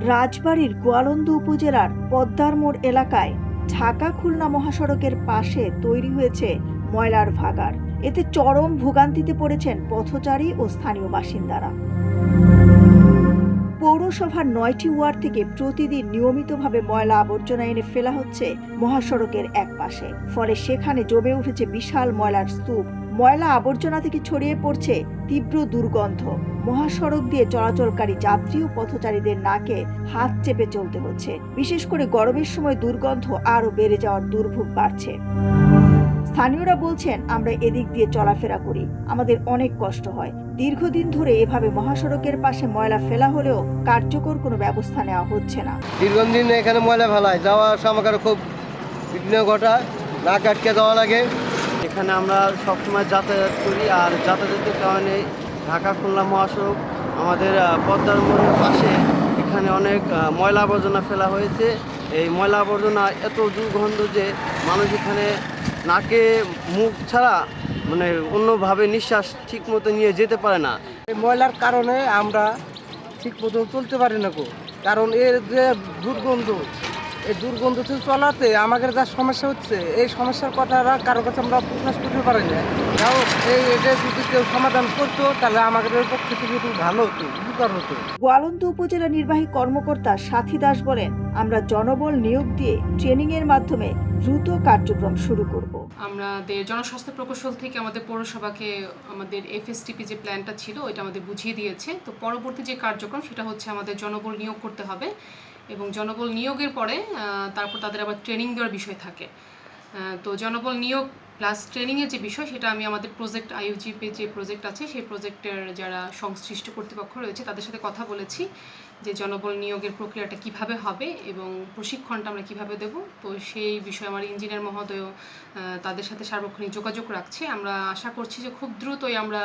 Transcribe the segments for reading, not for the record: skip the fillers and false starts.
রাজবাড়ীর গোয়ালন্দ উপজেলার পদ্মার মোড় এলাকায় ঢাকা খুলনা মহাসড়কের পাশে তৈরি হয়েছে ময়লার ভাগাড়। এতে চরম ভোগান্তিতে পড়েছেন পথচারী ও স্থানীয় বাসিন্দারা। পৌরসভার ৯টি ওয়ার্ড থেকে প্রতিদিন নিয়মিতভাবে ময়লা আবর্জনা এনে ফেলা হচ্ছে মহাসড়কের এক পাশে। ফলে সেখানে জমে উঠেছে বিশাল ময়লার স্তূপ। ময়লা আবর্জনা থেকে ছড়িয়ে পড়ছে তীব্র দুর্গন্ধ। মহাসড়ক দিয়ে চলাচলকারী যাত্রী ও পথচারীদের নাকে হাত চেপে চলতে হচ্ছে। বিশেষ করে গরমের সময় দুর্গন্ধ আরও বেড়ে যাওয়ার দুর্ভোগ বাড়ছে। স্থানীয়রা বলছেন, আমরা এদিক দিয়ে চলাফেরা করি, আমাদের অনেক কষ্ট হয়। দীর্ঘদিন ধরে এভাবে মহাসড়কের পাশে ময়লা ফেলা হলেও কার্যকর কোনো ব্যবস্থা নেওয়া হচ্ছে না। দীর্ঘদিন এখানে ময়লা ফেলায়, যাওয়া আসা আমাদের খুব বিঘ্ন ঘটা, নাক আটকে যাওয়া লাগে। এখানে আমরা সবসময় যাতায়াত করি, আর যাতায়াতের কারণে ঢাকা খুলনা মহাসড়ক আমাদের পদ্মার মোড়ের পাশে এখানে অনেক ময়লা আবর্জনা ফেলা হয়েছে। এই ময়লা আবর্জনা এত দুর্গন্ধ যে মানুষ এখানে নাকে মুখ ছাড়া অন্যভাবে নিঃশ্বাস ঠিক মতো নিয়ে যেতে পারে না। এই ময়লার কারণে আমরা ঠিক মতো চলতে পারি না, কারণ এর যে দুর্গন্ধ, এই দুর্গন্ধ থেকে চলাতে আমাদের যা সমস্যা হচ্ছে, এই সমস্যার কথা কারো কাছে আমরা প্রকাশ করতে পারি না। তাও এটা যদি কেউ সমাধান করতো তাহলে আমাদের পক্ষে থেকে একটু ভালো হতো, উপকার হতো। গোয়ালন্দ উপজেলা নির্বাহী কর্মকর্তা সাথী দাস বলেন, আমরা জনবল নিয়োগ দিয়ে ট্রেনিং এর মাধ্যমে দ্রুত কার্যক্রম শুরু করব। আমাদের জনস্বাস্থ্য প্রকৌশল থেকে আমাদের পৌরসভাকে আমাদের এফএসটিপি যে প্ল্যানটা ছিল ওইটা আমাদের বুঝিয়ে দিয়েছে। তো পরবর্তী যে কার্যক্রম সেটা হচ্ছে আমাদের জনবল নিয়োগ করতে হবে, এবং জনবল নিয়োগের পরে তারপর তাদের আবার ট্রেনিং দেওয়ার বিষয় থাকে। তো জনবল নিয়োগ প্লাস ট্রেনিংয়ের যে বিষয়, সেটা আমি আমাদের প্রজেক্ট আইইউজিপি যে প্রজেক্ট আছে সেই প্রজেক্টের যারা সংশ্লিষ্ট কর্তৃপক্ষ রয়েছে তাদের সাথে কথা বলেছি যে জনবল নিয়োগের প্রক্রিয়াটা কিভাবে হবে এবং প্রশিক্ষণটা আমরা কিভাবে দেব। তো সেই বিষয়ে আমার ইঞ্জিনিয়ার মহোদয় তাদের সাথে সার্বক্ষণিক যোগাযোগ রাখছে। আমরা আশা করছি যে খুব দ্রুতই আমরা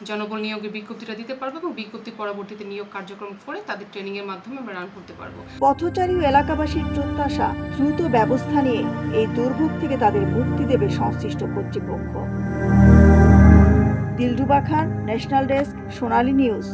জনবল নিয়োগের বিজ্ঞপ্তিটা দিতে পারবো এবং বিজ্ঞপ্তি পরবর্তীতে নিয়োগ কার্যক্রম করে তাদের ট্রেনিংয়ের মাধ্যমে আমরা রান করতে পারবো। পথচারী ও এলাকাবাসীর প্রত্যাশা, দ্রুত ব্যবস্থা নিয়ে এই দুর্ভোগ থেকে তাদের মুক্তি দেবে সংশ্লিষ্ট কর্তৃপক্ষ। দিলরুবা খান, ন্যাশনাল ডেস্ক, সোনালী নিউজ।